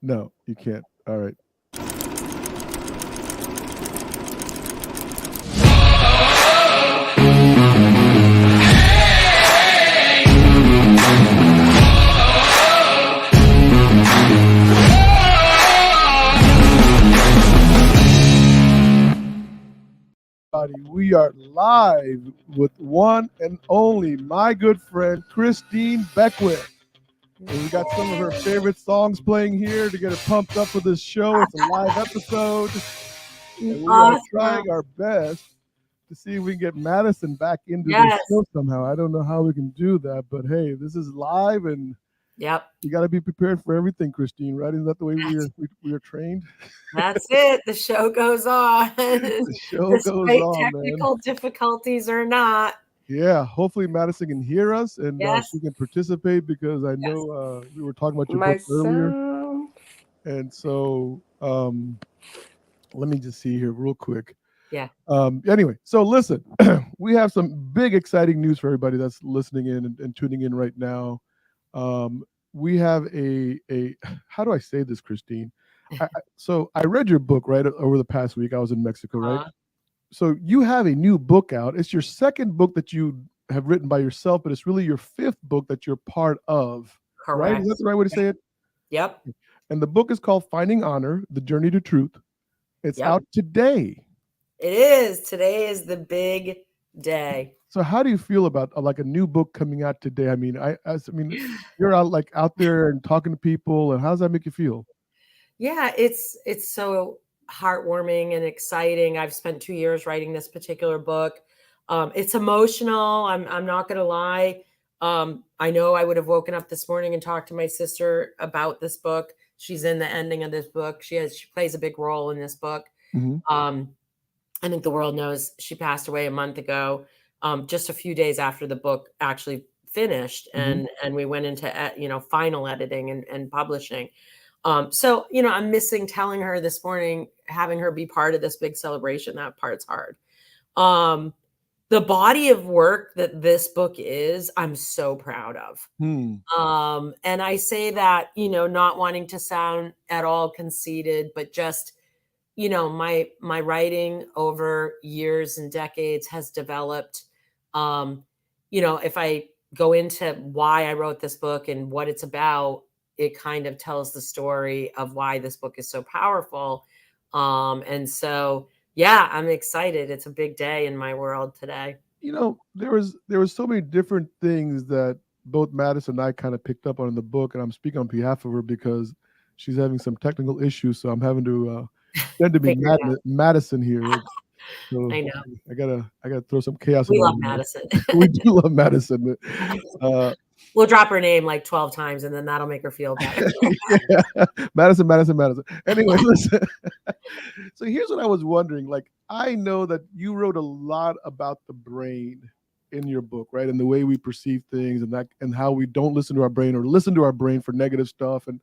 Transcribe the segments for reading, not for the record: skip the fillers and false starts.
No, you can't. All right. We are live with one and only my good friend Christine Beckwith. And we got some of her favorite songs playing here to get her pumped up for this show. It's a live episode, and we are trying our best to see if we can get Madison back into the show somehow. I don't know how we can do that, but hey, this is live, and you got to be prepared for everything, Christine. Right? Isn't that the way we are trained? That's it. The show goes on. The show goes on, technical difficulties or not. Yeah, hopefully Madison can hear us and she can participate, because I know we were talking about your book earlier. And so let me just see here real quick. Yeah. Anyway, so listen, we have some big exciting news for everybody that's listening in and tuning in right now. We have a how do I say this, Christine? So I read your book right over the past week. I was in Mexico, right? So you have a new book out. It's your second book that you have written by yourself, but it's really your fifth book that you're part of. Correct. Right? Is that the right way to say it? Yep. And the book is called Finding Honor: The Journey to Truth. It's out today. It is. Today is the big day. So how do you feel about like a new book coming out today? I mean, you're out there and talking to people, and how does that make you feel? Yeah, it's so heartwarming and exciting. I've spent 2 years writing this particular book. It's emotional. I'm not going to lie. I know I would have woken up this morning and talked to my sister about this book. She's in the ending of this book. She plays a big role in this book. Mm-hmm. I think the world knows she passed away a month ago, just a few days after the book actually finished, and we went into final editing and publishing. So, I'm missing telling her this morning, having her be part of this big celebration. That part's hard. The body of work that this book is, I'm so proud of. And I say that, not wanting to sound at all conceited, but just, my writing over years and decades has developed. If I go into why I wrote this book and what it's about, it kind of tells the story of why this book is so powerful. And so, I'm excited. It's a big day in my world today. There was so many different things that both Madison and I kind of picked up on in the book, and I'm speaking on behalf of her because she's having some technical issues. So I'm having to send to me Madison here. So I know. I gotta throw some chaos. We love Madison. We do love Madison. We'll drop her name like 12 times, and then that'll make her feel better. Madison. Anyway, listen. So here's what I was wondering. Like, I know that you wrote a lot about the brain in your book, right? And the way we perceive things, and how we don't listen to our brain, or listen to our brain for negative stuff. And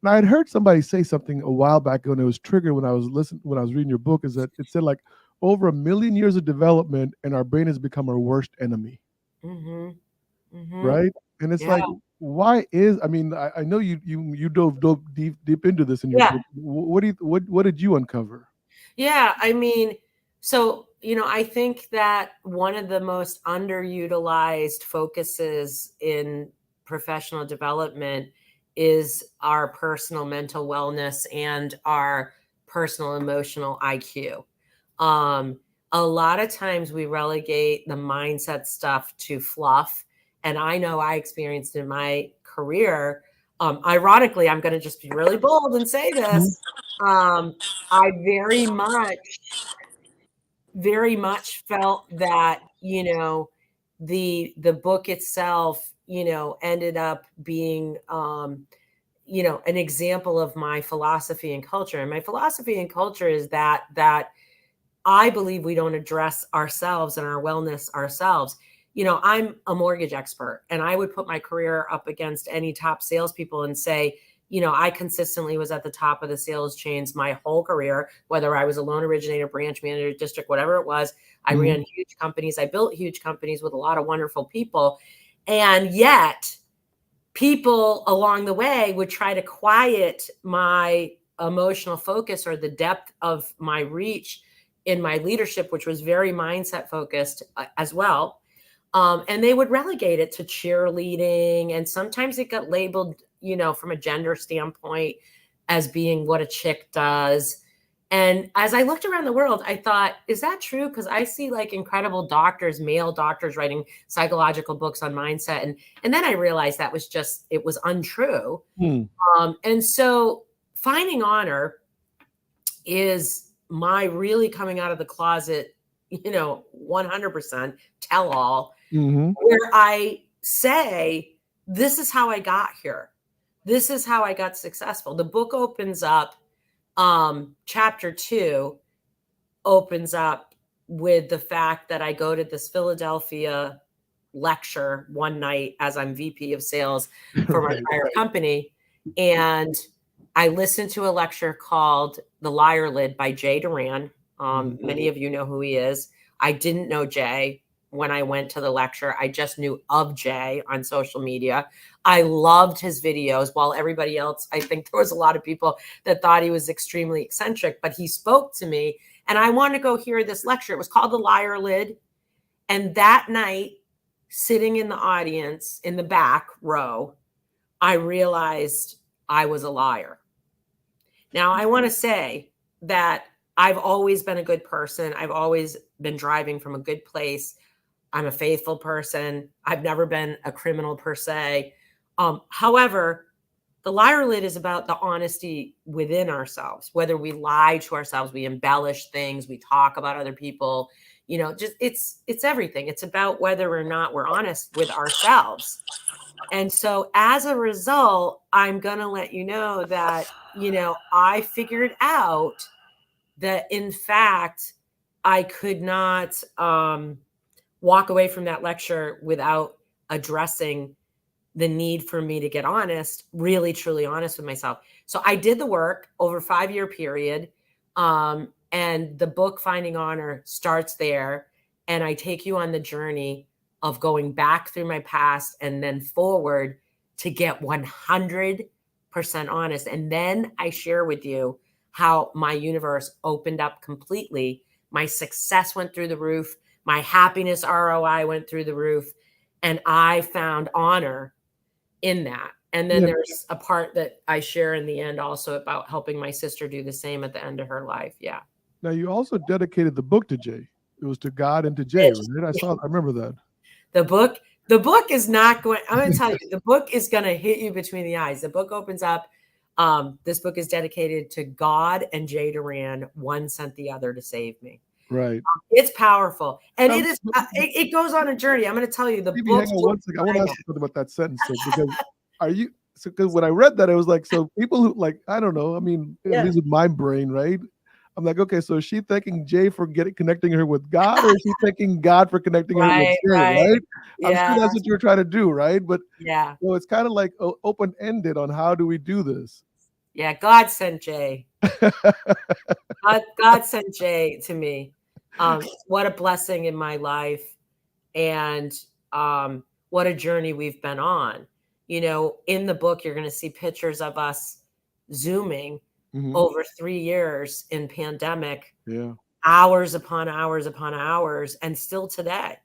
I had heard somebody say something a while back when it was triggered when I was reading your book, is that it said like over 1 million years of development, and our brain has become our worst enemy. Right? And it's like, why is? I mean, I know you dove deep into this in your book. What did you uncover? Yeah, I mean, so I think that one of the most underutilized focuses in professional development is our personal mental wellness and our personal emotional IQ. A lot of times we relegate the mindset stuff to fluff. And I know I experienced in my career, ironically, I'm going to just be really bold and say this. I very much felt that, the book itself, ended up being, an example of my philosophy and culture. And my philosophy and culture is that I believe we don't address ourselves and our wellness ourselves. I'm a mortgage expert, and I would put my career up against any top salespeople and say, I consistently was at the top of the sales chains my whole career, whether I was a loan originator, branch manager, district, whatever it was. I ran huge companies. I built huge companies with a lot of wonderful people. And yet people along the way would try to quiet my emotional focus or the depth of my reach in my leadership, which was very mindset focused as well. And they would relegate it to cheerleading. And sometimes it got labeled, from a gender standpoint as being what a chick does. And as I looked around the world, I thought, is that true? Because I see like incredible doctors, male doctors writing psychological books on mindset. And then I realized that it was untrue. And so finding honor is my really coming out of the closet, 100% tell all, where I say, this is how I got here. This is how I got successful. The book opens up, chapter 2 opens up with the fact that I go to this Philadelphia lecture one night as I'm VP of sales for my prior company. And I listened to a lecture called The Liar Lid by Jay Duran. Many of you know who he is. I didn't know Jay when I went to the lecture. I just knew of Jay on social media. I loved his videos, while everybody else, I think there was a lot of people that thought he was extremely eccentric, but he spoke to me and I wanted to go hear this lecture. It was called The Liar Lid. And that night, sitting in the audience in the back row, I realized I was a liar. Now, I want to say that I've always been a good person. I've always been driving from a good place. I'm a faithful person. I've never been a criminal per se. However, the liar lid is about the honesty within ourselves, whether we lie to ourselves, we embellish things, we talk about other people, just it's everything. It's about whether or not we're honest with ourselves. And so as a result, I'm going to let you know that, I figured out that in fact, I could not walk away from that lecture without addressing the need for me to get honest, really, truly honest with myself. So I did the work over a 5-year period. And the book Finding Honor starts there. And I take you on the journey of going back through my past and then forward to get 100% honest. And then I share with you how my universe opened up completely. My success went through the roof. My happiness ROI went through the roof. And I found honor in that. And then there's a part that I share in the end also about helping my sister do the same at the end of her life. Yeah. Now, you also dedicated the book to Jay. It was to God and to Jay, right? I remember that. The book is not going, I'm going to tell you, the book is going to hit you between the eyes. The book opens up. This book is dedicated to God and Jay Duran. One sent the other to save me. Right. It's powerful. And it goes on a journey. I'm going to tell you the book. Hang on one second. I want to ask you something about that sentence. Because when I read that, it was like, so people who I don't know. I mean, at least with my brain, right? I'm like, okay, so is she thanking Jay for connecting her with God, or is she thanking God for connecting her with Jay, right? I'm sure that's what you were trying to do, right? But it's kind of like open-ended on how do we do this. Yeah, God sent Jay. God sent Jay to me. What a blessing in my life, and what a journey we've been on. In the book, you're going to see pictures of us Zooming over 3 years in pandemic, hours upon hours upon hours, and still today,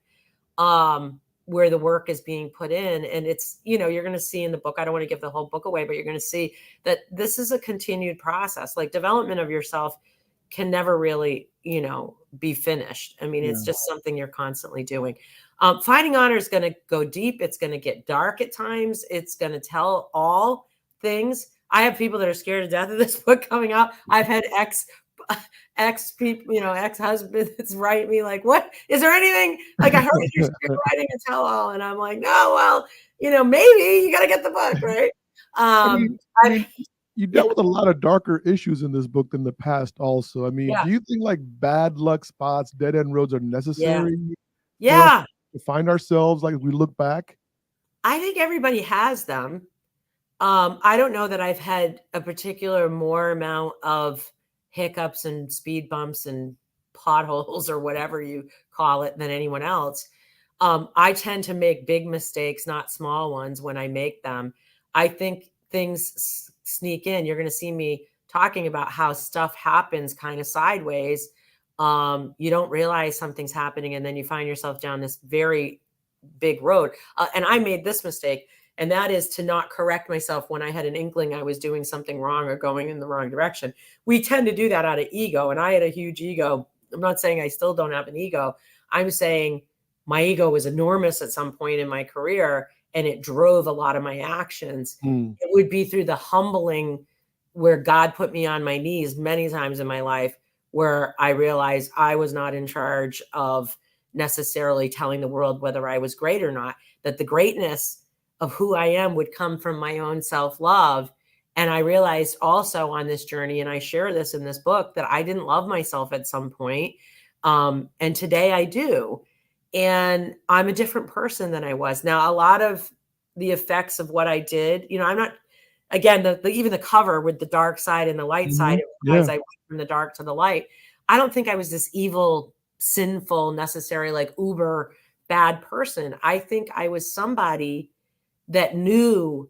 where the work is being put in. And it's, you're going to see in the book, I don't want to give the whole book away, but you're going to see that this is a continued process. Like development of yourself can never really, be finished. I mean, it's just something you're constantly doing. Finding Honor is going to go deep. It's going to get dark at times. It's going to tell all things. I have people that are scared to death of this book coming out. I've had ex people, ex-husbands write me like, what, is there anything, like, I heard you're writing a tell all. And I'm like, no, well, maybe you got to get the book, right? You dealt with a lot of darker issues in this book than the past also. I mean, do you think like bad luck spots, dead end roads are necessary for us to find ourselves like we look back? I think everybody has them. I don't know that I've had a particular more amount of hiccups and speed bumps and potholes or whatever you call it than anyone else. I tend to make big mistakes, not small ones, when I make them. I think things sneak in. You're going to see me talking about how stuff happens kind of sideways. You don't realize something's happening, and then you find yourself down this very big road. And I made this mistake, and that is to not correct myself when I had an inkling I was doing something wrong or going in the wrong direction. We tend to do that out of ego, and I had a huge ego. I'm not saying I still don't have an ego. I'm saying my ego was enormous at some point in my career, and it drove a lot of my actions. It would be through the humbling where God put me on my knees many times in my life, where I realized I was not in charge of necessarily telling the world whether I was great or not, that the greatness of who I am would come from my own self-love. And I realized also on this journey, and I share this in this book, that I didn't love myself at some point. And today I do. And I'm a different person than I was. Now, a lot of the effects of what I did, I'm not, again, even the cover with the dark side and the light side, as I went from the dark to the light, I don't think I was this evil, sinful, necessarily like uber bad person. I think I was somebody that knew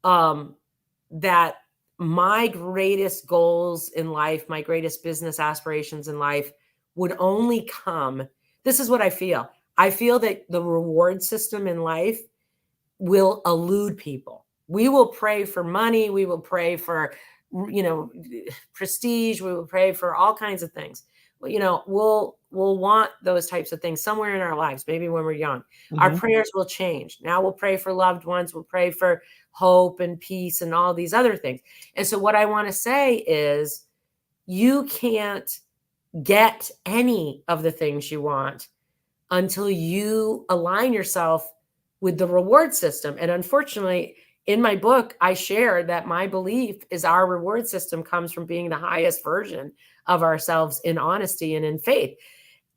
that my greatest goals in life, my greatest business aspirations in life would only come. This is what I feel. I feel that the reward system in life will elude people. We will pray for money. We will pray for, prestige. We will pray for all kinds of things. We'll want those types of things somewhere in our lives, maybe when we're young. Our prayers will change. Now we'll pray for loved ones. We'll pray for hope and peace and all these other things. And so what I want to say is you can't get any of the things you want until you align yourself with the reward system. And unfortunately, in my book, I share that my belief is our reward system comes from being the highest version of ourselves in honesty and in faith.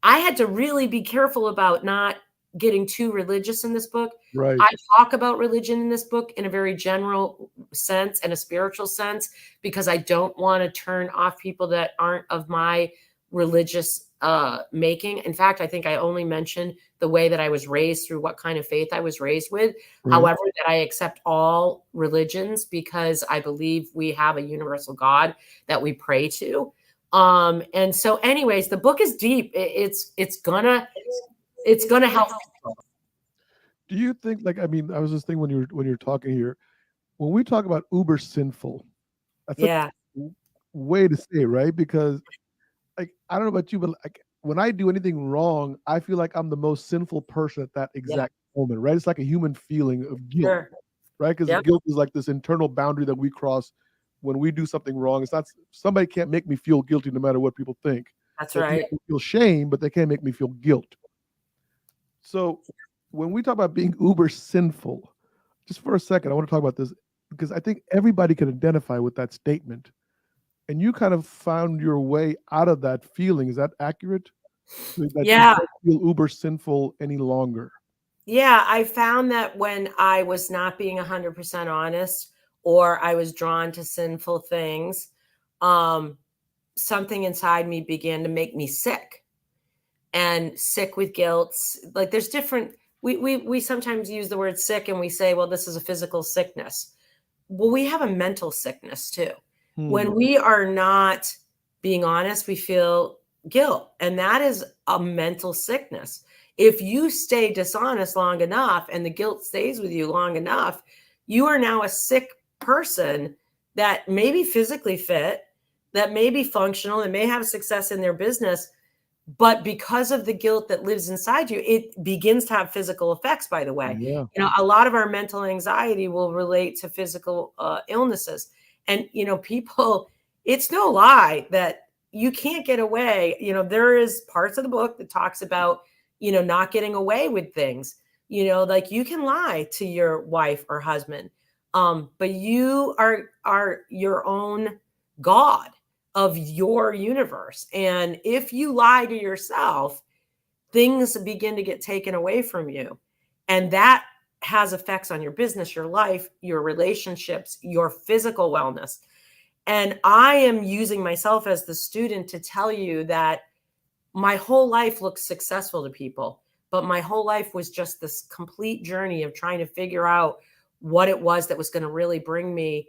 I had to really be careful about not getting too religious in this book. Right. I talk about religion in this book in a very general sense and a spiritual sense, because I don't want to turn off people that aren't of my religious making. In fact, I think I only mentioned the way that I was raised, through what kind of faith I was raised with. Right. However, that I accept all religions because I believe we have a universal God that we pray to. And so anyways, the book is deep. It's gonna help people. Do you think, I was just thinking when you're talking here, when we talk about uber sinful, that's Yeah. a way to say it, right? Because I don't know about you, but when I do anything wrong, I feel like I'm the most sinful person at that exact moment, right? It's like a human feeling of guilt, Sure. right? Because guilt is like this internal boundary that we cross when we do something wrong. It's not, somebody can't make me feel guilty no matter what people think. That's They can right. make me feel shame, but they can't make me feel guilt. So when we talk about being uber sinful, just for a second, I want to talk about this because I think everybody can identify with that statement. And you kind of found your way out of that feeling. Is that accurate? That you don't feel uber sinful any longer. Yeah, I found that when I was not being 100% honest, or I was drawn to sinful things, something inside me began to make me sick, and sick with guilt. Like there's different, we sometimes use the word sick and we say, well, this is a physical sickness. Well, we have a mental sickness too. When we are not being honest, we feel guilt, and that is a mental sickness. If you stay dishonest long enough and the guilt stays with you long enough, you are now a sick person that may be physically fit, that may be functional, and may have success in their business. But because of the guilt that lives inside you, it begins to have physical effects, by the way. Yeah. A lot of our mental anxiety will relate to physical illnesses. And, people, it's no lie that you can't get away. There is parts of the book that talks about, not getting away with things, like you can lie to your wife or husband, but you are your own God of your universe. And if you lie to yourself, things begin to get taken away from you. And that has effects on your business, your life, your relationships, your physical wellness. And I am using myself as the student to tell you that my whole life looks successful to people, but my whole life was just this complete journey of trying to figure out what it was that was going to really bring me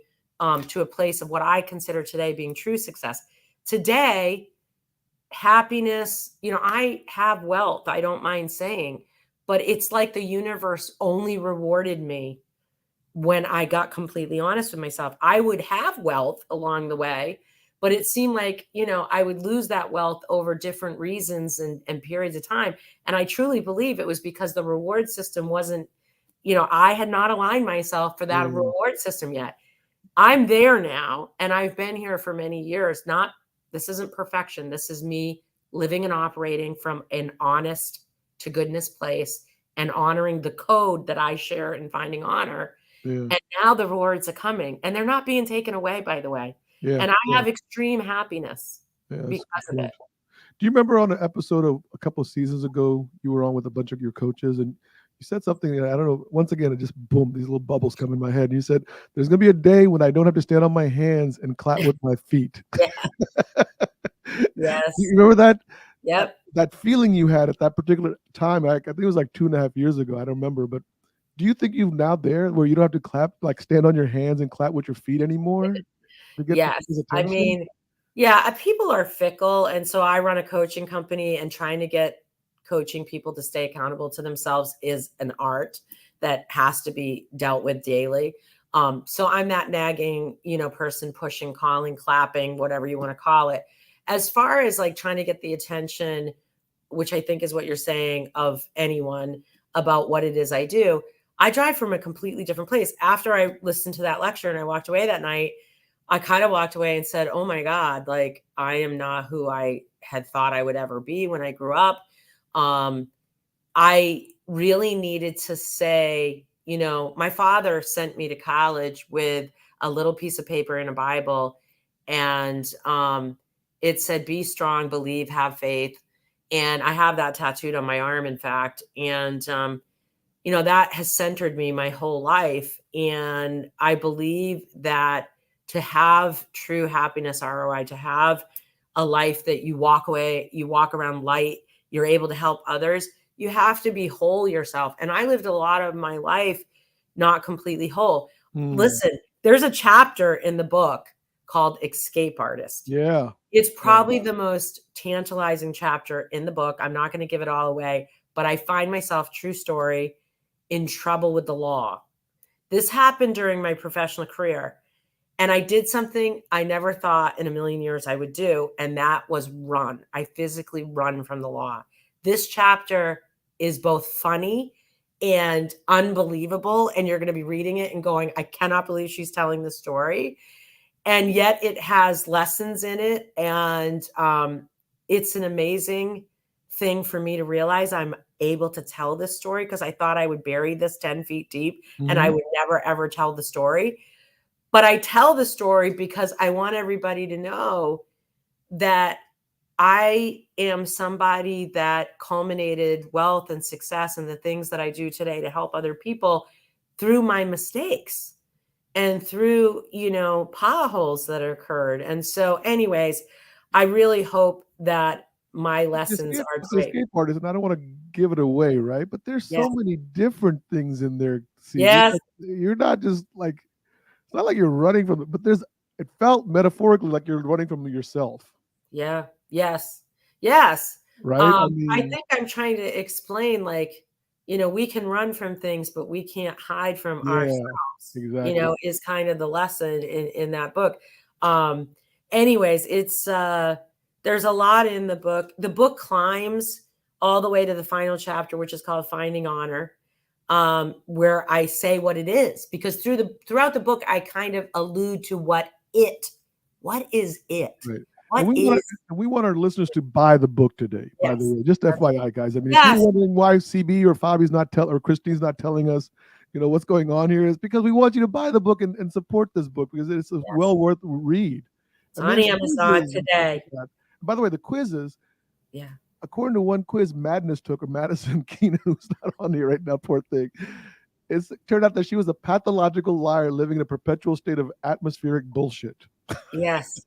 to a place of what I consider today being true success. Today, happiness, I have wealth, I don't mind saying, but it's like the universe only rewarded me when I got completely honest with myself. I would have wealth along the way, but it seemed like, I would lose that wealth over different reasons and periods of time. And I truly believe it was because the reward system wasn't, I had not aligned myself for that reward system yet. I'm there now, and I've been here for many years. This isn't perfection. This is me living and operating from an honest to goodness place and honoring the code that I share in finding honor. Yeah. And now the rewards are coming, and they're not being taken away, by the way. Yeah. And I have extreme happiness Yeah, because of it. Do you remember on an episode of a couple of seasons ago, you were on with a bunch of your coaches and you said something that I don't know, once again, it just boom, these little bubbles come in my head. And you said, there's going to be a day when I don't have to stand on my hands and clap with my feet. Yes. You remember that? Yep. That feeling you had at that particular time, I think it was like 2.5 years ago. I don't remember, but do you think you're now there where you don't have to clap, like stand on your hands and clap with your feet anymore? To get Yes. I mean, people are fickle. And so I run a coaching company, and trying to get coaching people to stay accountable to themselves is an art that has to be dealt with daily. So I'm that nagging, person pushing, calling, clapping, whatever you want to call it. As far as like trying to get the attention, which I think is what you're saying, of anyone about what it is I do, I drive from a completely different place. After I listened to that lecture and I walked away that night, I kind of walked away and said, oh my God, like I am not who I had thought I would ever be when I grew up. I really needed to say, my father sent me to college with a little piece of paper and a Bible, and it said, be strong, believe, have faith. And I have that tattooed on my arm, in fact. And, that has centered me my whole life. And I believe that to have true happiness, ROI, to have a life that you walk around light, you're able to help others, you have to be whole yourself. And I lived a lot of my life not completely whole. Listen, there's a chapter in the book called Escape Artist. Yeah. It's probably the most tantalizing chapter in the book. I'm not going to give it all away, but I find myself, true story, in trouble with the law. This happened during my professional career. And I did something I never thought in a million years I would do, and that was run. I physically run from the law. This chapter is both funny and unbelievable, and you're going to be reading it and going, I cannot believe she's telling this story. And yet it has lessons in it, and it's an amazing thing for me to realize I'm able to tell this story, because I thought I would bury this 10 feet deep and I would never, ever tell the story. But I tell the story because I want everybody to know that I am somebody that culminated wealth and success and the things that I do today to help other people through my mistakes and through, potholes that occurred. And so anyways, I really hope that my lessons are great. Escape Artist, and I don't want to give it away, right? But there's so many different things in there. Yes. You're not just like, it's not like you're running from it, but it felt metaphorically like you're running from yourself. Yeah. Yes. Yes. Right. I think I'm trying to explain, like, we can run from things, but we can't hide from ourselves. Exactly. Is kind of the lesson in that book. Anyways, it's there's a lot in the book. The book climbs all the way to the final chapter, which is called Finding Honor, where I say what it is, because throughout the book, I kind of allude to what is it? Right. And we want our listeners to buy the book today, by the way. Just FYI, guys. I mean, if you're wondering why CB or Fabi's or Christine's not telling us, what's going on here, is because we want you to buy the book and support this book, because it's a well worth read. It's on Amazon today. By the way, the quizzes. Yeah. According to one quiz Madness took, or Madison Keenan, who's not on here right now, poor thing, it turned out that she was a pathological liar living in a perpetual state of atmospheric bullshit. Yes.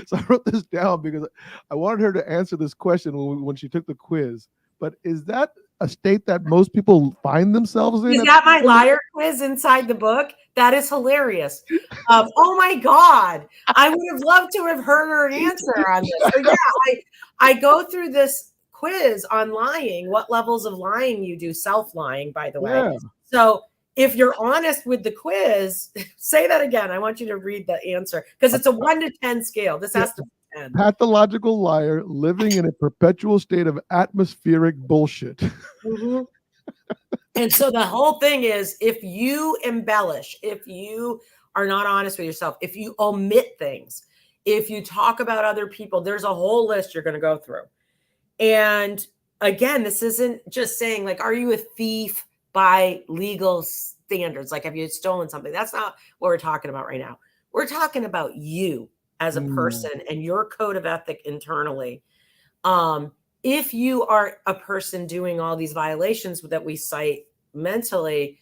So I wrote this down because I wanted her to answer this question when she took the quiz. But is that a state that most people find themselves in. Is that my liar quiz inside the book? That is hilarious. Oh my God. I would have loved to have heard her answer on this. So yeah, I go through this quiz on lying, what levels of lying you do, self-lying, by the way. Yeah. So if you're honest with the quiz, say that again. I want you to read the answer because it's a 1 to 10 scale. This has to be 10. Pathological liar living in a perpetual state of atmospheric bullshit. Mm-hmm. And so the whole thing is, if you embellish, if you are not honest with yourself, if you omit things, if you talk about other people, there's a whole list you're going to go through. And again, this isn't just saying like, are you a thief by legal standards? Like, have you stolen something? That's not what we're talking about right now. We're talking about you as a person and your code of ethic internally. If you are a person doing all these violations that we cite mentally,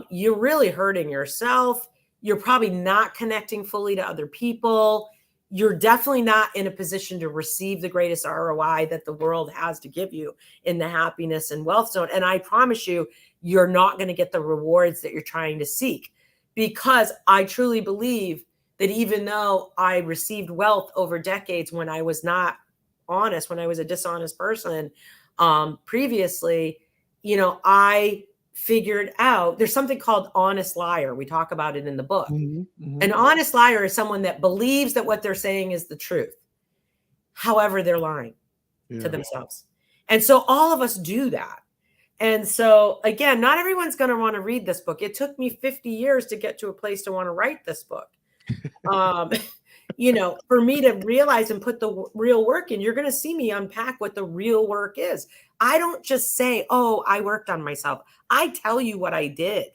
you're really hurting yourself. You're probably not connecting fully to other people. You're definitely not in a position to receive the greatest ROI that the world has to give you in the happiness and wealth zone. And I promise you, you're not going to get the rewards that you're trying to seek, because I truly believe that even though I received wealth over decades when I was not honest, when I was a dishonest person previously, I figured out there's something called honest liar. We talk about it in the book. An honest liar is someone that believes that what they're saying is the truth. However, they're lying to themselves. And so all of us do that. And so again, not everyone's going to want to read this book. It took me 50 years to get to a place to want to write this book. For me to realize and put the real work in. You're going to see me unpack what the real work is. I don't just say, oh, I worked on myself. I tell you what I did.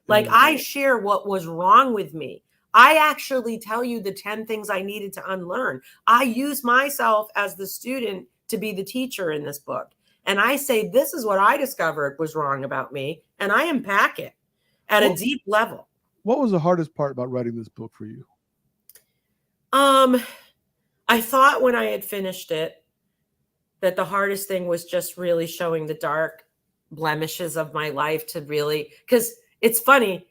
Like I share what was wrong with me. I actually tell you the 10 things I needed to unlearn. I use myself as the student to be the teacher in this book. And I say, this is what I discovered was wrong about me. And I unpack it at a deep level. What was the hardest part about writing this book for you? I thought when I had finished it that the hardest thing was just really showing the dark blemishes of my life to really, because it's funny,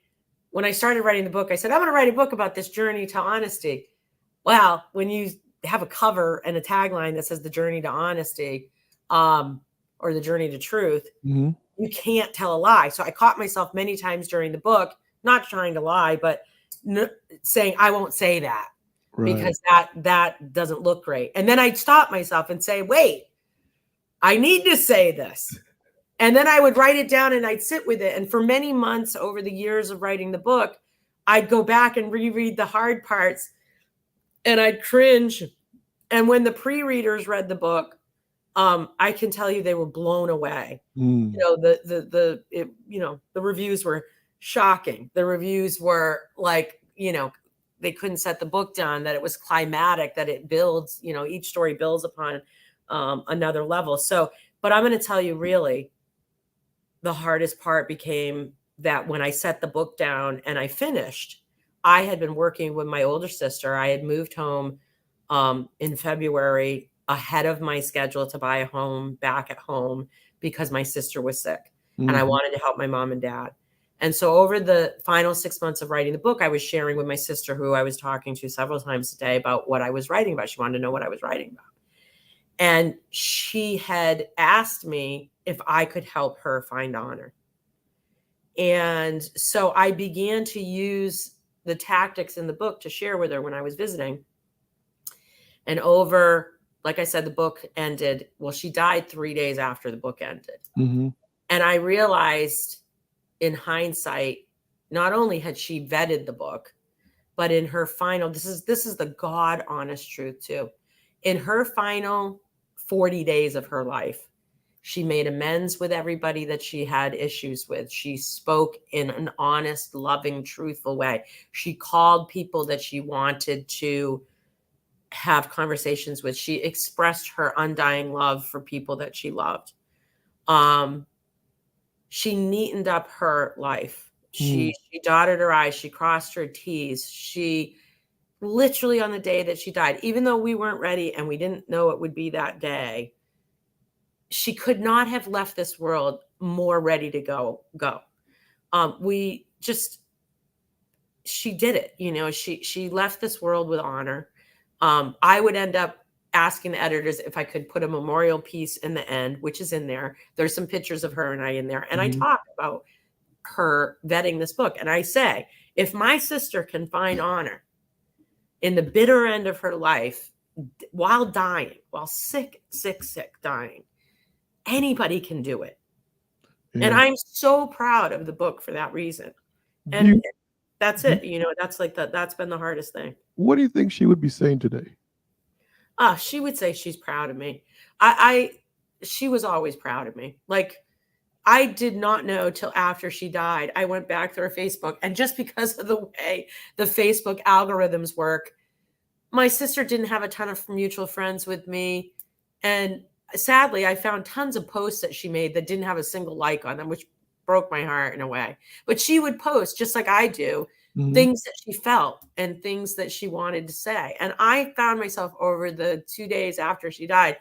when I started writing the book, I said, I'm going to write a book about this journey to honesty. Well, when you have a cover and a tagline that says the journey to honesty, or the journey to truth, you can't tell a lie. So I caught myself many times during the book, not trying to lie, but saying, I won't say that. Right. Because that doesn't look great. And then I'd stop myself and say, wait, I need to say this. And then I would write it down and I'd sit with it. And for many months over the years of writing the book, I'd go back and reread the hard parts and I'd cringe. And when the pre-readers read the book, I can tell you they were blown away. The reviews were shocking. The reviews were like, they couldn't set the book down, that it was climatic, that it builds, each story builds upon another level. So, but I'm going to tell you, really, the hardest part became that when I set the book down and I finished, I had been working with my older sister. I had moved home in February ahead of my schedule to buy a home back at home because my sister was sick and I wanted to help my mom and dad. And so over the final 6 months of writing the book, I was sharing with my sister, who I was talking to several times a day, about what I was writing about. She wanted to know what I was writing about. And she had asked me if I could help her find honor. And so I began to use the tactics in the book to share with her when I was visiting. And like I said, the book ended. Well, she died 3 days after the book ended. And I realized, in hindsight, not only had she vetted the book, but in her final, this is the God honest truth too. In her final 40 days of her life, she made amends with everybody that she had issues with. She spoke in an honest, loving, truthful way. She called people that she wanted to have conversations with. She expressed her undying love for people that she loved. She neatened up her life. She dotted her I's. She crossed her T's. She literally, on the day that she died, even though we weren't ready and we didn't know it would be that day, she could not have left this world more ready to go. We just, she did it. You know, she left this world with honor. I would end up asking the editors if I could put a memorial piece in the end, which is in there. There's some pictures of her and I in there. And I talk about her vetting this book. And I say, if my sister can find honor in the bitter end of her life, while dying, while sick, dying, anybody can do it. Yeah. And I'm so proud of the book for that reason. And You, that's it. You know, that's like that's been the hardest thing. what do you think she would be saying today? She would say she's proud of me. She was always proud of me. Like, I did not know till after she died. I went back to her Facebook, and just because of the way the Facebook algorithms work, my sister didn't have a ton of mutual friends with me. And sadly, I found tons of posts that she made that didn't have a single like on them, which broke my heart in a way. But she would post, just like I do, things that she felt and things that she wanted to say. And I found myself over the 2 days after she died,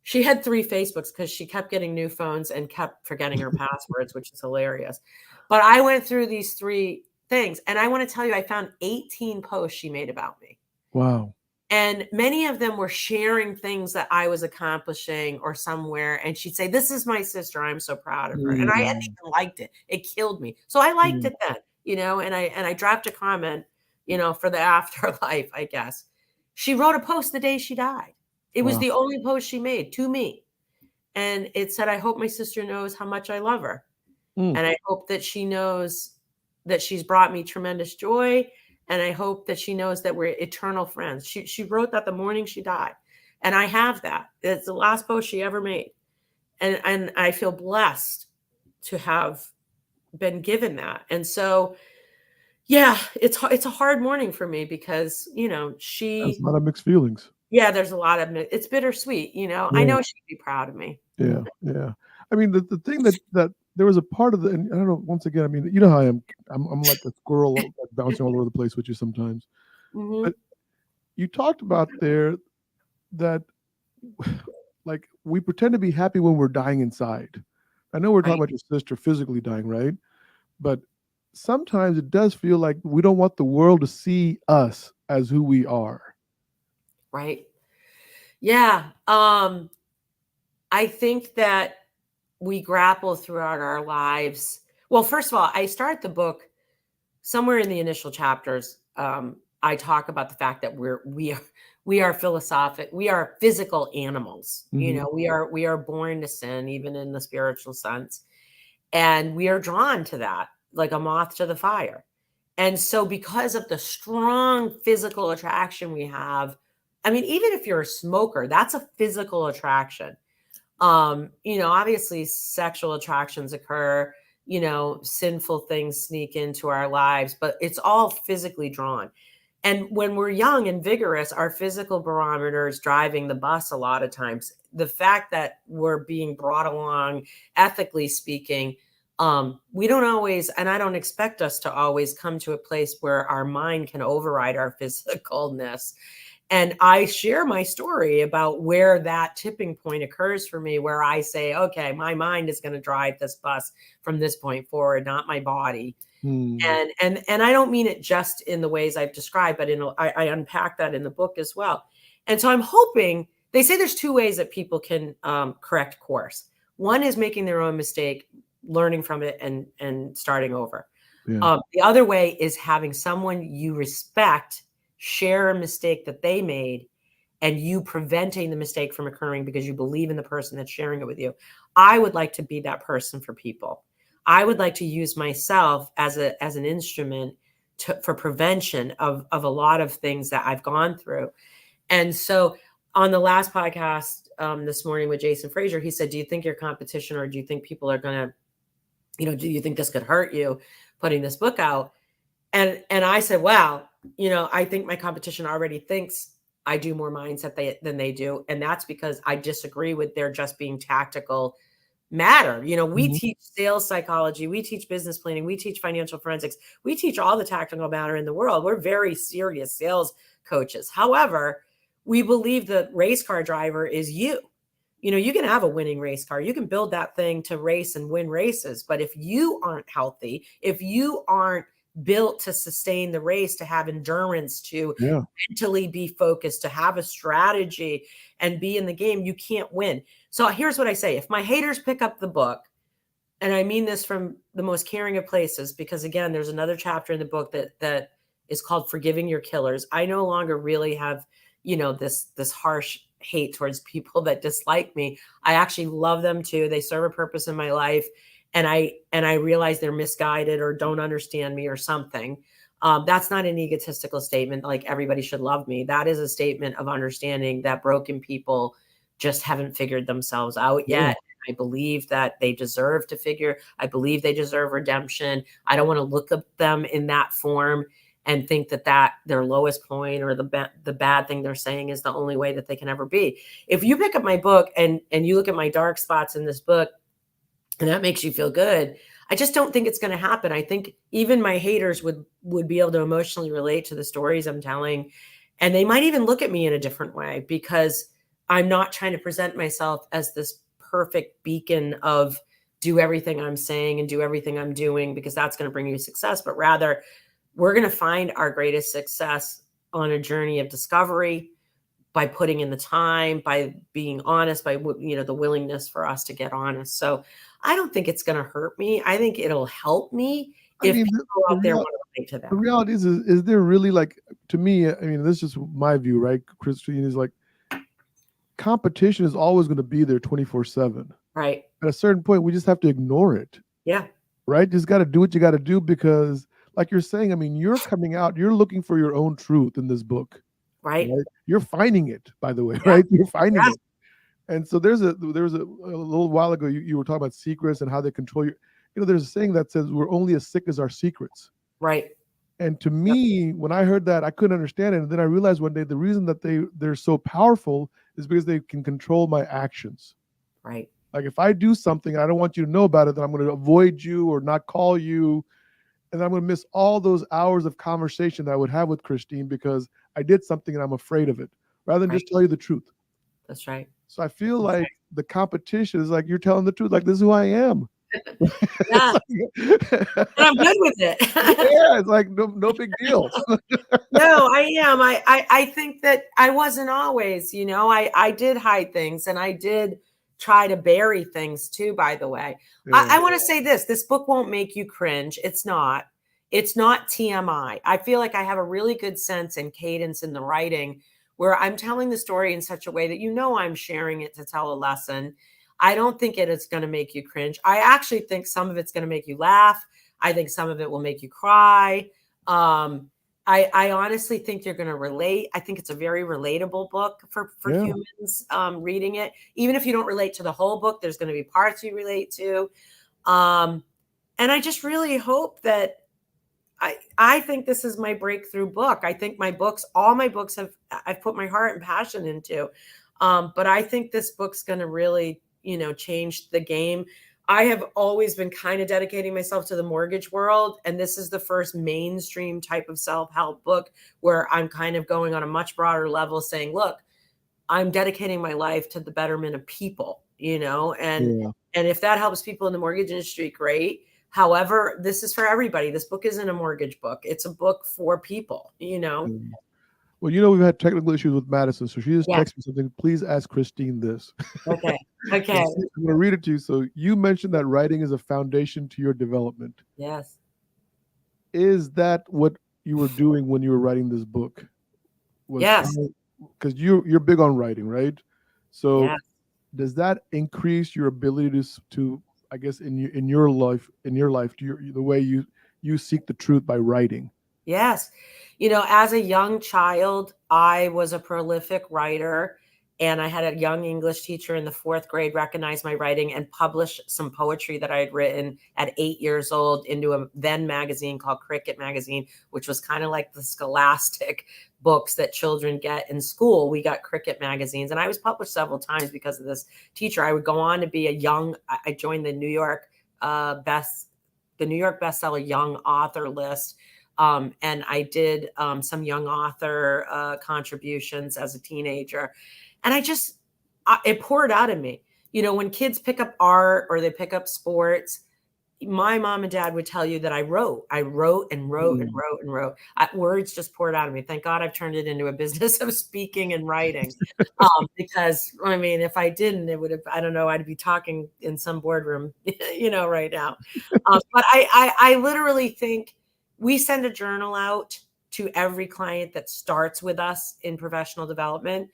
she had 3 Facebooks because she kept getting new phones and kept forgetting her passwords, which is hilarious. But I went through these 3 things, and I want to tell you, I found 18 posts she made about me. Wow. And many of them were sharing things that I was accomplishing or somewhere. And she'd say, "This is my sister. I'm so proud of her." And I hadn't even liked it. It killed me. So I liked it then, you know, and I dropped a comment, you know, for the afterlife, I guess. She wrote a post the day she died. It was the only post she made to me. And it said, "I hope my sister knows how much I love her. And I hope that she knows that she's brought me tremendous joy. And I hope that she knows that we're eternal friends." She wrote that the morning she died. And I have that. It's the last post she ever made. And I feel blessed to have been given that. And so, yeah, it's a hard morning for me because, you know, That's a lot of mixed feelings. yeah, there's a lot of, it's bittersweet, you know. Yeah. I know she'd be proud of me. Yeah. Yeah. I mean, the thing that there was a part of the, and I don't know, once again, I mean, you know how I am. I'm like a squirrel, like bouncing all over the place with you sometimes. But you talked about there that, like, we pretend to be happy when we're dying inside. I know we're talking about your sister physically dying, right? But sometimes it does feel like we don't want the world to see us as who we are. Right. Yeah. I think that we grapple throughout our lives. Well, first of all, I start the book somewhere in the initial chapters. I talk about the fact that we are philosophic. We are physical animals. You know, we are born to sin, even in the spiritual sense, and we are drawn to that like a moth to the fire. And so, because of the strong physical attraction we have, I mean, even if you're a smoker, that's a physical attraction. You know, obviously sexual attractions occur, you know, sinful things sneak into our lives, but it's all physically drawn. And when we're young and vigorous, our physical barometer is driving the bus a lot of times. The fact that we're being brought along, ethically speaking, we don't always, and I don't expect us to always come to a place where our mind can override our physicalness. And I share my story about where that tipping point occurs for me, where I say, okay, my mind is going to drive this bus from this point forward, not my body. And I don't mean it just in the ways I've described, but I unpack that in the book as well. And so I'm hoping, they say there's 2 ways that people can correct course. One is making their own mistake, learning from it, and starting over. The other way is having someone you respect share a mistake that they made, and you preventing the mistake from occurring because you believe in the person that's sharing it with you. I would like to be that person for people. I would like to use myself as an instrument for prevention of a lot of things that I've gone through. And so on the last podcast this morning with Jason Frazier, he said, "Do you think your competition, or do you think people are going to, you know, do you think this could hurt you putting this book out?" And I said, "Well, you know, I think my competition already thinks I do more mindset than they do. And that's because I disagree with their just being tactical matter. You know, we teach sales psychology, we teach business planning, we teach financial forensics, we teach all the tactical matter in the world. We're very serious sales coaches. However, we believe the race car driver is you. you can have a winning race car. You can build that thing to race and win races. But if you aren't healthy, if you aren't built to sustain the race, to have endurance, to mentally be focused, to have a strategy and be in the game, you can't win. So here's what I say. If my haters pick up the book, and I mean this from the most caring of places, because again, there's another chapter in the book that is called Forgiving Your Killers. I no longer really have, this harsh hate towards people that dislike me. I actually love them too. They serve a purpose in my life. And I realize they're misguided or don't understand me or something. That's not an egotistical statement like everybody should love me. That is a statement of understanding that broken people just haven't figured themselves out yet. I believe that they deserve to figure. I believe they deserve redemption. I don't want to look at them in that form and think that their lowest point or the bad thing they're saying is the only way that they can ever be. If you pick up my book and you look at my dark spots in this book, and that makes you feel good, I just don't think it's going to happen. I think even my haters would be able to emotionally relate to the stories I'm telling. And they might even look at me in a different way, because I'm not trying to present myself as this perfect beacon of do everything I'm saying and do everything I'm doing because that's going to bring you success. But rather, we're going to find our greatest success on a journey of discovery, by putting in the time, by being honest, by, the willingness for us to get honest. So I don't think it's going to hurt me. I think it'll help me if people out there want to relate to that. The reality is there really, like, to me, I mean, this is just my view, right? Christine, is like, competition is always going to be there 24/7. Right. At a certain point, we just have to ignore it. Yeah. Right? Just got to do what you got to do, because like you're saying, I mean, you're coming out, you're looking for your own truth in this book. Right. You're finding it, by the way, right? You're finding it. And so there was a little while ago, you were talking about secrets and how they control you. There's a saying that says we're only as sick as our secrets. Right. And to me, when I heard that, I couldn't understand it. And then I realized one day the reason that they're so powerful is because they can control my actions. Right. Like if I do something and I don't want you to know about it, then I'm going to avoid you or not call you. And I'm going to miss all those hours of conversation that I would have with Christine because I did something and I'm afraid of it, rather than just tell you the truth. That's right. So I feel like the competition is like, you're telling the truth. Like, this is who I am. Yeah. And I'm good with it. Yeah, it's like no big deal. No, I am. I think that I wasn't always, I did hide things and I did try to bury things too, by the way. Yeah. I want to say this book won't make you cringe. It's not TMI. I feel like I have a really good sense and cadence in the writing where I'm telling the story in such a way that I'm sharing it to tell a lesson. I don't think it is going to make you cringe. I actually think some of it's going to make you laugh. I think some of it will make you cry. I honestly think you're going to relate. I think it's a very relatable book for humans reading it. Even if you don't relate to the whole book, there's going to be parts you relate to. And I just really hope that I think this is my breakthrough book. I think all my books I've put my heart and passion into. But I think this book's going to really, change the game. I have always been kind of dedicating myself to the mortgage world. And this is the first mainstream type of self-help book where I'm kind of going on a much broader level saying, look, I'm dedicating my life to the betterment of people, and if that helps people in the mortgage industry, great. However, this is for everybody. This book isn't a mortgage book. It's a book for people, Well, we've had technical issues with Madison, so she just texted me something. Please ask Christine this. Okay. I'm going to read it to you. So you mentioned that writing is a foundation to your development. Yes. Is that what you were doing when you were writing this book? Yes. Because you're big on writing, right? So does that increase your ability to I guess in your life, the way you seek the truth by writing? Yes. As a young child, I was a prolific writer, and I had a young English teacher in the 4th grade recognize my writing and publish some poetry that I had written at 8 years old into a then magazine called Cricket Magazine, which was kind of like the scholastic books that children get in school. We got Cricket magazines, and I was published several times because of this teacher. I would go on to be I joined the New York bestseller young author list. And I did some young author contributions as a teenager. And it poured out of me. You know, when kids pick up art or they pick up sports, my mom and dad would tell you that I wrote and wrote and wrote and wrote. Words just poured out of me. Thank God I've turned it into a business of speaking and writing. Because I mean, if I didn't, it would have, I don't know, I'd be talking in some boardroom, you know, right now. But I literally think we send a journal out to every client that starts with us in professional development.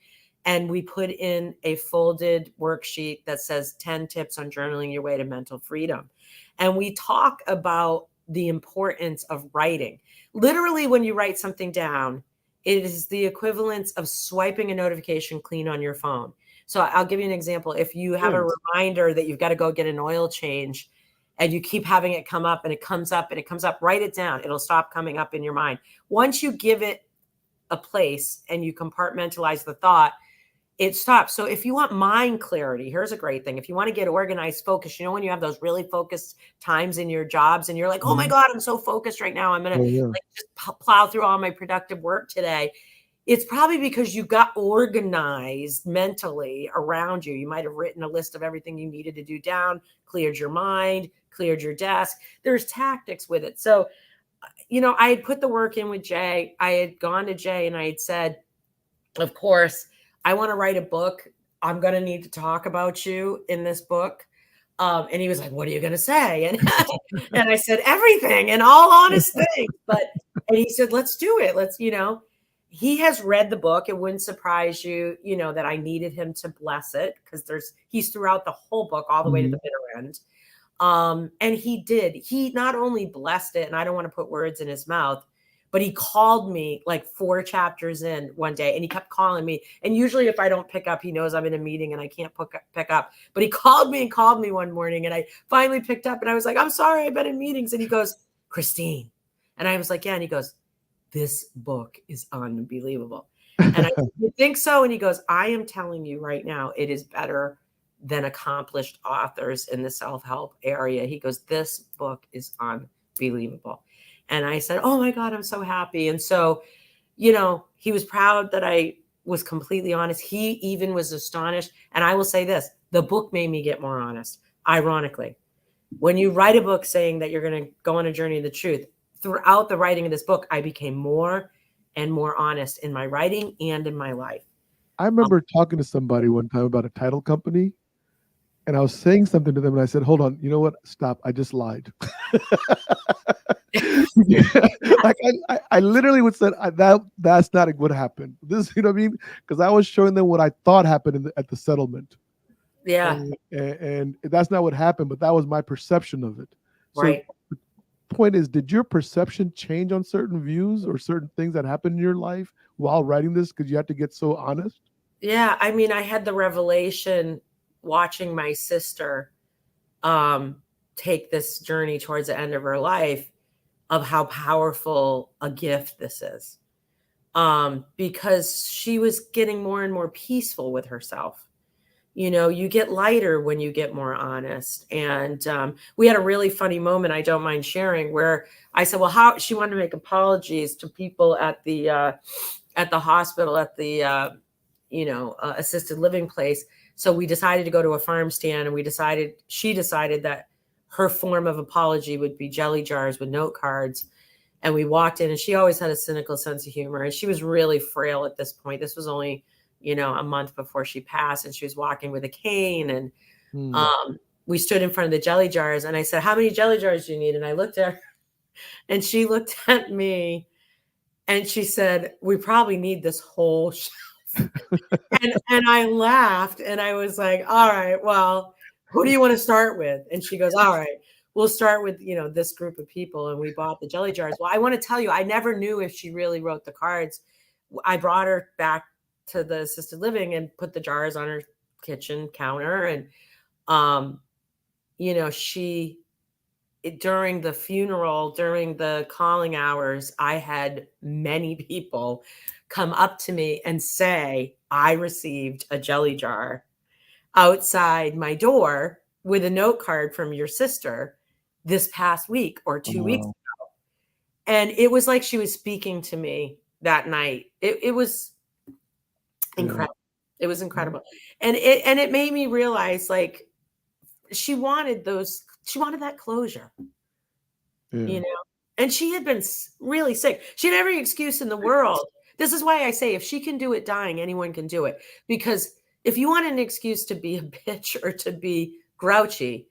And we put in a folded worksheet that says 10 tips on journaling your way to mental freedom. And we talk about the importance of writing. Literally, when you write something down, it is the equivalence of swiping a notification clean on your phone. So I'll give you an example. If you have a reminder that you've got to go get an oil change and you keep having it come up and it comes up and it comes up, write it down. It'll stop coming up in your mind. Once you give it a place and you compartmentalize the thought, it stops. So if you want mind clarity, here's a great thing. If you want to get organized, focused, you know, when you have those really focused times in your jobs and you're like, oh my God, I'm so focused right now. I'm going to like just plow through all my productive work today. It's probably because you got organized mentally around you. You might have written a list of everything you needed to do down, cleared your mind, cleared your desk. There's tactics with it. So, you know, I had put the work in with Jay. I had gone to Jay and I had said, of course, I want to write a book. I'm going to need to talk about you in this book. And he was like, what are you going to say? And, and I said, everything and all honest things. And he said, let's do it. Let's, you know, he has read the book. It wouldn't surprise you, you know, that I needed him to bless it because he's throughout the whole book all the way to the bitter end. And he did. He not only blessed it, and I don't want to put words in his mouth, but he called me like 4 chapters in one day and he kept calling me. And usually if I don't pick up, he knows I'm in a meeting and I can't pick up. But he called me one morning and I finally picked up and I was like, I'm sorry, I've been in meetings. And he goes, Christine. And I was like, yeah. And he goes, this book is unbelievable. And I said, you think so? And he goes, I am telling you right now, it is better than accomplished authors in the self-help area. He goes, this book is unbelievable. And I said, oh my God, I'm so happy. And so, you know, he was proud that I was completely honest. He even was astonished. And I will say this, the book made me get more honest. Ironically, when you write a book saying that you're going to go on a journey of the truth, throughout the writing of this book, I became more and more honest in my writing and in my life. I remember talking to somebody one time about a title company. And I was saying something to them and I said, hold on, you know what? Stop. I just lied. Like I literally would say that's not what happened. This, you know what I mean? Because I was showing them what I thought happened at the settlement. Yeah. And that's not what happened, but that was my perception of it. So right. The point is, did your perception change on certain views or certain things that happened in your life while writing this? Because you had to get so honest? Yeah. I mean, I had the revelation watching my sister take this journey towards the end of her life of how powerful a gift this is, because she was getting more and more peaceful with herself. You know, you get lighter when you get more honest. And we had a really funny moment, I don't mind sharing, where I said, well, how she wanted to make apologies to people at the hospital, at the, assisted living place. So we decided to go to a farm stand and she decided that her form of apology would be jelly jars with note cards. And we walked in and she always had a cynical sense of humor. And she was really frail at this point. This was only, a month before she passed, and she was walking with a cane. And we stood in front of the jelly jars and I said, how many jelly jars do you need? And I looked at her and she looked at me and she said, we probably need this whole shelf. and I laughed and I was like, all right, well, who do you want to start with? And she goes, all right, we'll start with, this group of people. And we bought the jelly jars. Well, I want to tell you, I never knew if she really wrote the cards. I brought her back to the assisted living and put the jars on her kitchen counter. And, she, during the funeral, during the calling hours, I had many people come up to me and say, I received a jelly jar outside my door with a note card from your sister this past week or 2 weeks ago. And it was like she was speaking to me that night. It was incredible. It was incredible. And it made me realize, like, she wanted that closure, Yeah. and she had been really sick. She had every excuse in the world. This is why I say, if she can do it dying, anyone can do it. Because if you want an excuse to be a bitch or to be grouchy,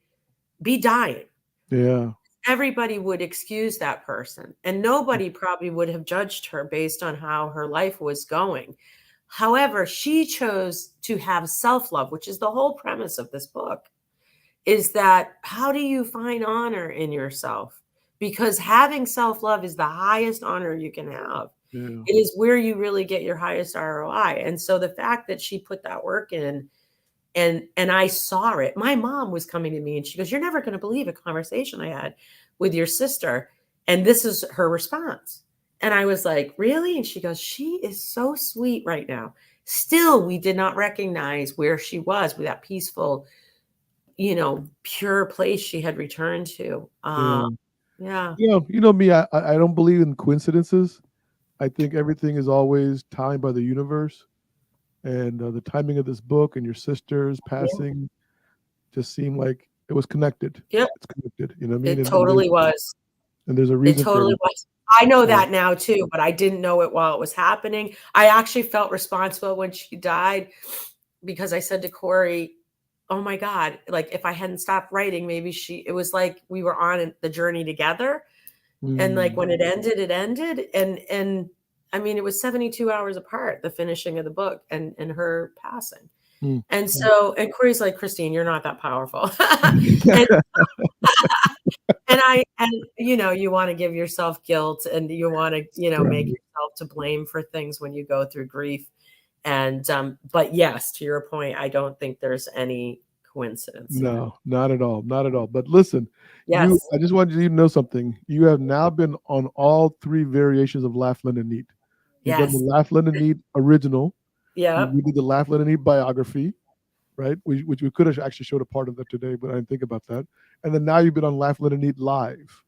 be dying. Yeah. Everybody would excuse that person, and nobody probably would have judged her based on how her life was going. However, she chose to have self-love, which is the whole premise of this book, is that how do you find honor in yourself? Because having self-love is the highest honor you can have. Yeah. It is where you really get your highest ROI. And so the fact that she put that work in, and I saw it. My mom was coming to me and she goes, "You're never going to believe a conversation I had with your sister." And this is her response. And I was like, "Really?" And she goes, "She is so sweet right now." Still, we did not recognize where she was with that peaceful, pure place she had returned to. Yeah. Yeah. You know me, I don't believe in coincidences. I think everything is always timed by the universe. And the timing of this book and your sister's Yeah. passing just seemed like it was connected. Yep. It's connected. You know what I mean? It totally was. And there's a It reason for totally everything. was. I know Yeah. that now too, but I didn't know it while it was happening. I actually felt responsible when she died, because I said to Corey, "Oh my God, like if I hadn't stopped writing, maybe it was like we were on the journey together." And like Mm. when it ended, it ended. And I mean, it was 72 hours apart, the finishing of the book and her passing. Mm. And Mm. so, and Corey's like, "Christine, you're not that powerful." and you want to give yourself guilt, and you want to, make Right. yourself to blame for things when you go through grief. And but yes, to your point, I don't think there's any coincidence here. No, not at all. Not at all. But listen, Yes. I just wanted you to know something. You have now been on all three variations of Laugh, Learn, and Eat. You've done the Yes. Laugh, Learn, and Eat original. Yep. We did the Laugh, Learn, and Eat biography, right? Which we could have actually showed a part of that today, but I didn't think about that. And then now you've been on Laugh, Learn, and Eat live.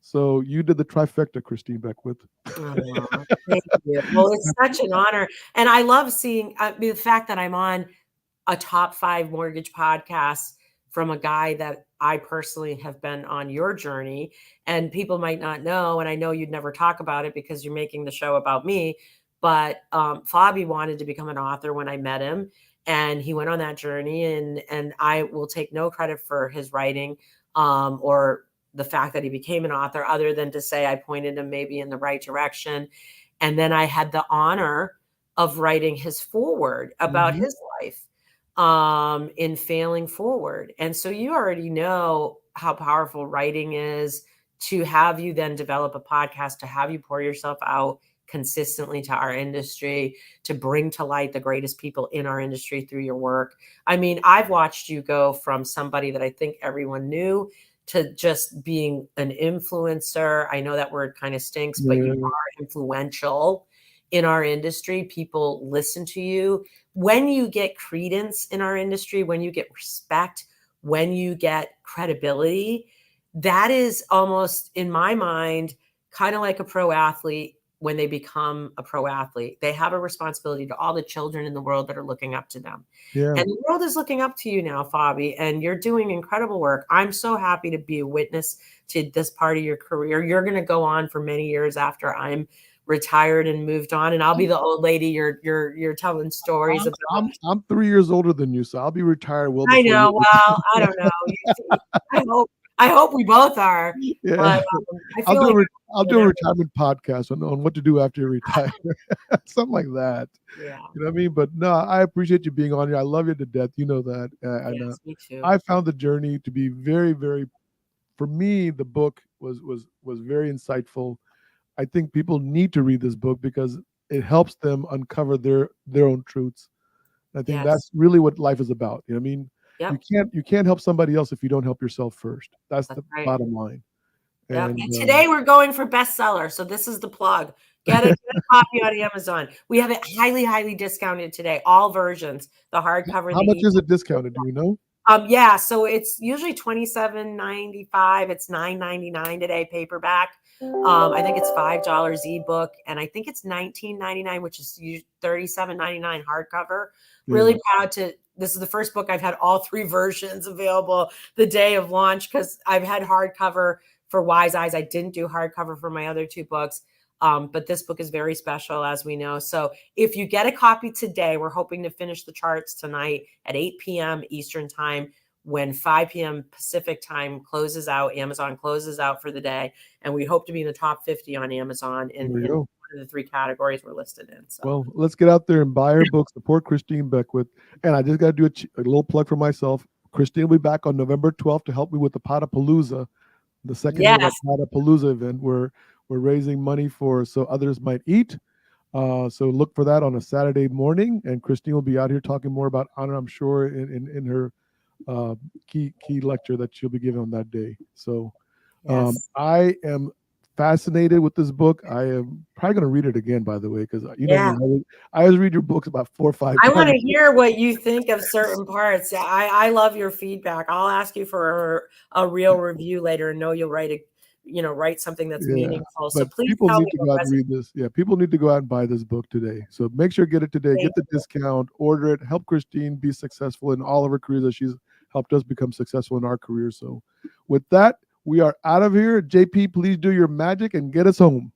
So you did the trifecta, Christine Beckwith. Oh, thank you. Well, it's such an honor. And I love seeing the fact that I'm on a top 5 mortgage podcast from a guy that I personally have been on your journey. And people might not know, and I know you'd never talk about it because you're making the show about me, but Fabi wanted to become an author when I met him, and he went on that journey, and I will take no credit for his writing or the fact that he became an author, other than to say I pointed him maybe in the right direction. And then I had the honor of writing his foreword about Mhm. his life in Failing Forward. And so you already know how powerful writing is, to have you then develop a podcast, to have you pour yourself out consistently to our industry, to bring to light the greatest people in our industry through your work. I mean, I've watched you go from somebody that I think everyone knew to just being an influencer. I know that word kind of stinks, but you Yeah. are influential in our industry. People listen to you. When you get credence in our industry, when you get respect, when you get credibility, that is almost, in my mind, kind of like a pro athlete. When they become a pro athlete, they have a responsibility to all the children in the world that are looking up to them. Yeah. And the world is looking up to you now, Fabi, and you're doing incredible work. I'm so happy to be a witness to this part of your career. You're going to go on for many years after I'm retired and moved on, and I'll be the old lady you're telling stories about. I'm 3 years older than you, so I'll be retired well I before know. you. Well, I don't know. I hope we both are, Yeah. but I I'll feel do like a I'll I'm do a doing retirement podcast on what to do after you retire. Something like that. yeah. You know what I mean? But no, I appreciate you being on here. I love you to death. You know that. And Yes, me too. I found the journey to be very, very. For me, the book was very insightful. I think people need to read this book because it helps them uncover their own truths. I think Yes. that's really what life is about. You know what I mean? Yep. You can't help somebody else if you don't help yourself first. That's That's the right. bottom line. Yep. And And today we're going for bestseller. So this is the plug. Get a copy on Amazon. We have it highly, highly discounted today. All versions, the hardcover, how the much is ebook. it discounted? Do you know? Yeah, so it's usually $27.95. It's $9.99 today, paperback. I think it's $5 ebook, and I think it's $19.99, which is $37.99 hardcover. Really proud to. This is the first book I've had all 3 versions available the day of launch, because I've had hardcover for Wise Eyes. I didn't do hardcover for my other 2 books. But this book is very special, as we know. So if you get a copy today, we're hoping to finish the charts tonight at 8 p.m. Eastern time, when 5 p.m. Pacific time closes out. Amazon closes out for the day. And we hope to be in the top 50 on Amazon in one of the 3 categories we're listed in. So. Well, let's get out there and buy her book, support Christine Beckwith. And I just got to do a little plug for myself. Christine will be back on November 12th to help me with the Potapalooza, the second year of our Potapalooza event, where we're raising money for so others might eat. So look for that on a Saturday morning, and Christine will be out here talking more about honor, I'm sure, in her key lecture that she'll be giving on that day. So I am fascinated with this book. I am probably going to read it again, by the way, because you know me, I always read your books about 4 or 5 times. I want to hear what you think of certain parts. I love your feedback. I'll ask you for a real review later, and know you'll write something that's meaningful. So please people tell need me to go out and read this. Yeah, people need to go out and buy this book today. So make sure get it today. Get the discount, order it, help Christine be successful in all of her careers as she's helped us become successful in our career. So with that, we are out of here. JP, please do your magic and get us home.